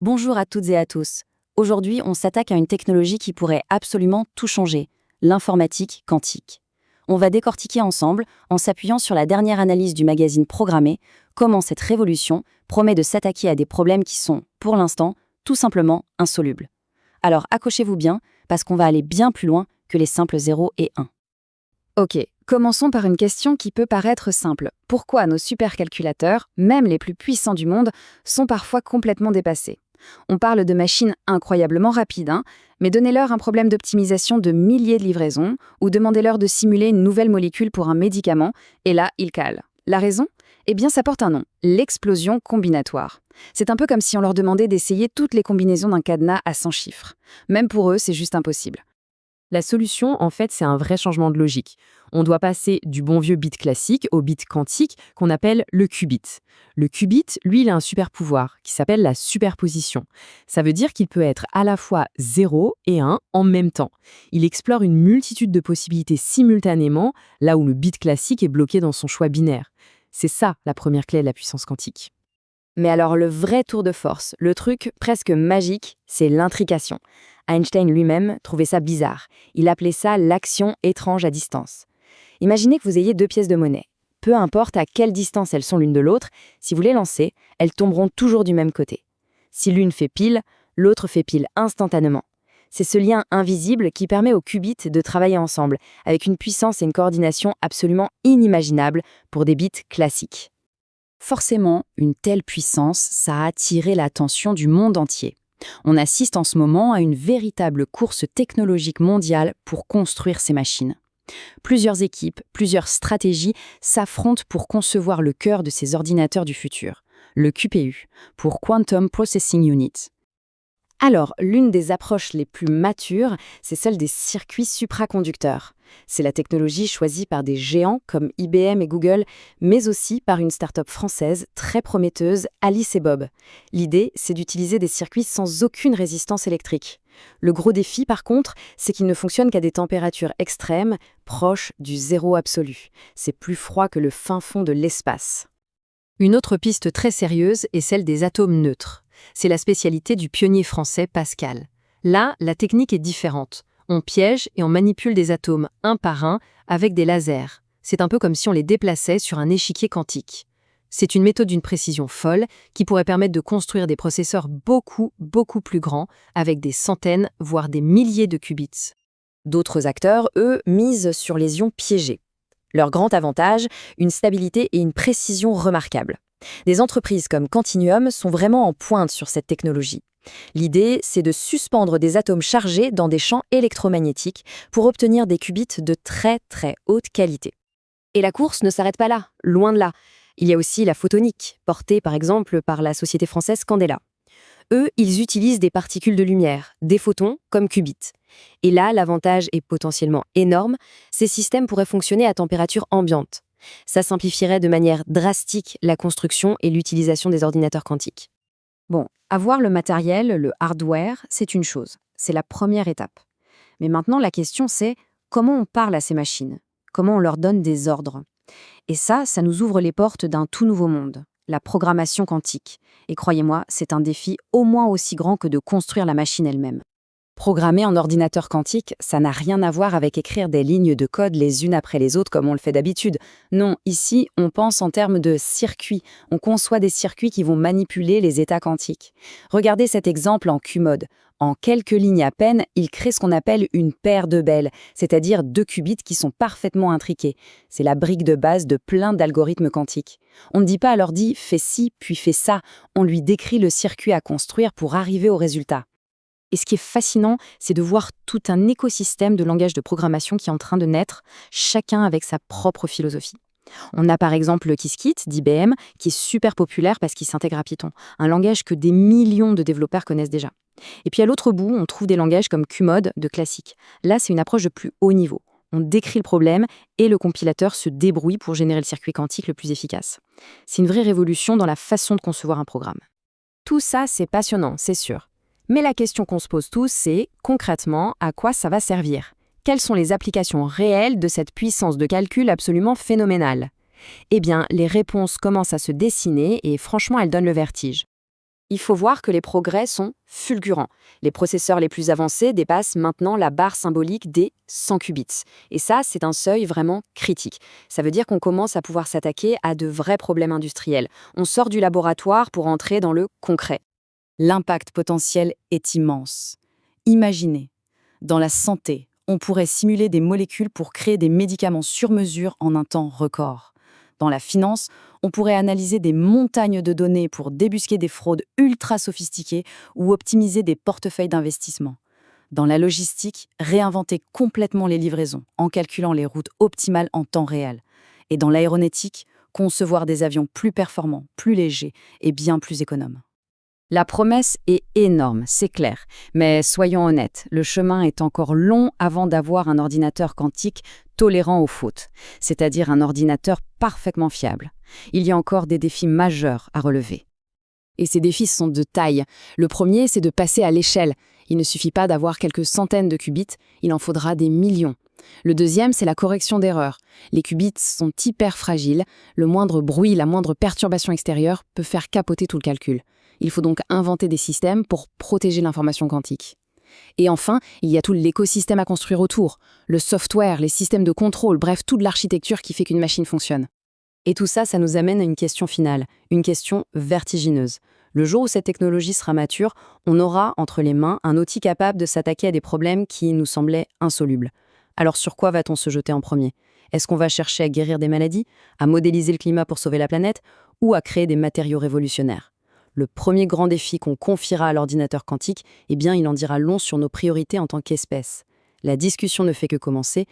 Bonjour à toutes et à tous. Aujourd'hui, on s'attaque à une technologie qui pourrait absolument tout changer, l'informatique quantique. On va décortiquer ensemble, en s'appuyant sur la dernière analyse du magazine Programmé, comment cette révolution promet de s'attaquer à des problèmes qui sont, pour l'instant, tout simplement insolubles. Alors accrochez-vous bien, parce qu'on va aller bien plus loin que les simples 0 et 1. Ok, commençons par une question qui peut paraître simple. Pourquoi nos supercalculateurs, même les plus puissants du monde, sont parfois complètement dépassés? On parle de machines incroyablement rapides, mais donnez-leur un problème d'optimisation de milliers de livraisons ou demandez-leur de simuler une nouvelle molécule pour un médicament, et là, ils calent. La raison? Eh bien, ça porte un nom, l'explosion combinatoire. C'est un peu comme si on leur demandait d'essayer toutes les combinaisons d'un cadenas à 100 chiffres. Même pour eux, c'est juste impossible. La solution, en fait, c'est un vrai changement de logique. On doit passer du bon vieux bit classique au bit quantique qu'on appelle le qubit. Le qubit, lui, il a un super pouvoir qui s'appelle la superposition. Ça veut dire qu'il peut être à la fois 0 et 1 en même temps. Il explore une multitude de possibilités simultanément, là où le bit classique est bloqué dans son choix binaire. C'est ça la première clé de la puissance quantique. Mais alors le vrai tour de force, le truc presque magique, c'est l'intrication. Einstein lui-même trouvait ça bizarre. Il appelait ça l'action étrange à distance. Imaginez que vous ayez deux pièces de monnaie. Peu importe à quelle distance elles sont l'une de l'autre, si vous les lancez, elles tomberont toujours du même côté. Si l'une fait pile, l'autre fait pile instantanément. C'est ce lien invisible qui permet aux qubits de travailler ensemble, avec une puissance et une coordination absolument inimaginables pour des bits classiques. Forcément, une telle puissance, ça a attiré l'attention du monde entier. On assiste en ce moment à une véritable course technologique mondiale pour construire ces machines. Plusieurs équipes, plusieurs stratégies s'affrontent pour concevoir le cœur de ces ordinateurs du futur, le QPU, pour Quantum Processing Unit. Alors, l'une des approches les plus matures, c'est celle des circuits supraconducteurs. C'est la technologie choisie par des géants comme IBM et Google, mais aussi par une start-up française très prometteuse, Alice et Bob. L'idée, c'est d'utiliser des circuits sans aucune résistance électrique. Le gros défi, par contre, c'est qu'ils ne fonctionnent qu'à des températures extrêmes, proches du zéro absolu. C'est plus froid que le fin fond de l'espace. Une autre piste très sérieuse est celle des atomes neutres. C'est la spécialité du pionnier français Pascal. Là, la technique est différente. On piège et on manipule des atomes un par un avec des lasers. C'est un peu comme si on les déplaçait sur un échiquier quantique. C'est une méthode d'une précision folle qui pourrait permettre de construire des processeurs beaucoup plus grands avec des centaines, voire des milliers de qubits. D'autres acteurs, eux, misent sur les ions piégés. Leur grand avantage, une stabilité et une précision remarquables. Des entreprises comme Quantinuum sont vraiment en pointe sur cette technologie. L'idée, c'est de suspendre des atomes chargés dans des champs électromagnétiques pour obtenir des qubits de très haute qualité. Et la course ne s'arrête pas là, loin de là. Il y a aussi la photonique, portée par exemple par la société française Candela. Eux, ils utilisent des particules de lumière, des photons, comme qubits. Et là, l'avantage est potentiellement énorme, ces systèmes pourraient fonctionner à température ambiante. Ça simplifierait de manière drastique la construction et l'utilisation des ordinateurs quantiques. Bon, avoir le matériel, le hardware, c'est une chose. C'est la première étape. Mais maintenant, la question c'est comment on parle à ces machines? Comment on leur donne des ordres? Et ça nous ouvre les portes d'un tout nouveau monde, la programmation quantique. Et croyez-moi, c'est un défi au moins aussi grand que de construire la machine elle-même. Programmer en ordinateur quantique, ça n'a rien à voir avec écrire des lignes de code les unes après les autres comme on le fait d'habitude. Non, ici, on pense en termes de circuits. On conçoit des circuits qui vont manipuler les états quantiques. Regardez cet exemple en Q-mode. En quelques lignes à peine, il crée ce qu'on appelle une paire de belles, c'est-à-dire deux qubits qui sont parfaitement intriqués. C'est la brique de base de plein d'algorithmes quantiques. On ne dit pas à l'ordi « fais ci, puis fais ça ». On lui décrit le circuit à construire pour arriver au résultat. Et ce qui est fascinant, c'est de voir tout un écosystème de langage de programmation qui est en train de naître, chacun avec sa propre philosophie. On a par exemple Qiskit d'IBM, qui est super populaire parce qu'il s'intègre à Python, un langage que des millions de développeurs connaissent déjà. Et puis à l'autre bout, on trouve des langages comme Qmode de classique. Là, c'est une approche de plus haut niveau. On décrit le problème et le compilateur se débrouille pour générer le circuit quantique le plus efficace. C'est une vraie révolution dans la façon de concevoir un programme. Tout ça, c'est passionnant, c'est sûr. Mais la question qu'on se pose tous, c'est concrètement à quoi ça va servir? Quelles sont les applications réelles de cette puissance de calcul absolument phénoménale? Eh bien, les réponses commencent à se dessiner et franchement, elles donnent le vertige. Il faut voir que les progrès sont fulgurants. Les processeurs les plus avancés dépassent maintenant la barre symbolique des 100 qubits. Et ça, c'est un seuil vraiment critique. Ça veut dire qu'on commence à pouvoir s'attaquer à de vrais problèmes industriels. On sort du laboratoire pour entrer dans le concret. L'impact potentiel est immense. Imaginez, dans la santé, on pourrait simuler des molécules pour créer des médicaments sur mesure en un temps record. Dans la finance, on pourrait analyser des montagnes de données pour débusquer des fraudes ultra sophistiquées ou optimiser des portefeuilles d'investissement. Dans la logistique, réinventer complètement les livraisons en calculant les routes optimales en temps réel. Et dans l'aéronautique, concevoir des avions plus performants, plus légers et bien plus économes. La promesse est énorme, c'est clair. Mais soyons honnêtes, le chemin est encore long avant d'avoir un ordinateur quantique tolérant aux fautes, c'est-à-dire un ordinateur parfaitement fiable. Il y a encore des défis majeurs à relever. Et ces défis sont de taille. Le premier, c'est de passer à l'échelle. Il ne suffit pas d'avoir quelques centaines de qubits, il en faudra des millions. Le deuxième, c'est la correction d'erreurs. Les qubits sont hyper fragiles. Le moindre bruit, la moindre perturbation extérieure peut faire capoter tout le calcul. Il faut donc inventer des systèmes pour protéger l'information quantique. Et enfin, il y a tout l'écosystème à construire autour. Le software, les systèmes de contrôle, bref, toute l'architecture qui fait qu'une machine fonctionne. Et tout ça, ça nous amène à une question finale, une question vertigineuse. Le jour où cette technologie sera mature, on aura entre les mains un outil capable de s'attaquer à des problèmes qui nous semblaient insolubles. Alors sur quoi va-t-on se jeter en premier ? Est-ce qu'on va chercher à guérir des maladies, à modéliser le climat pour sauver la planète, ou à créer des matériaux révolutionnaires ? Le premier grand défi qu'on confiera à l'ordinateur quantique, eh bien, il en dira long sur nos priorités en tant qu'espèce. La discussion ne fait que commencer,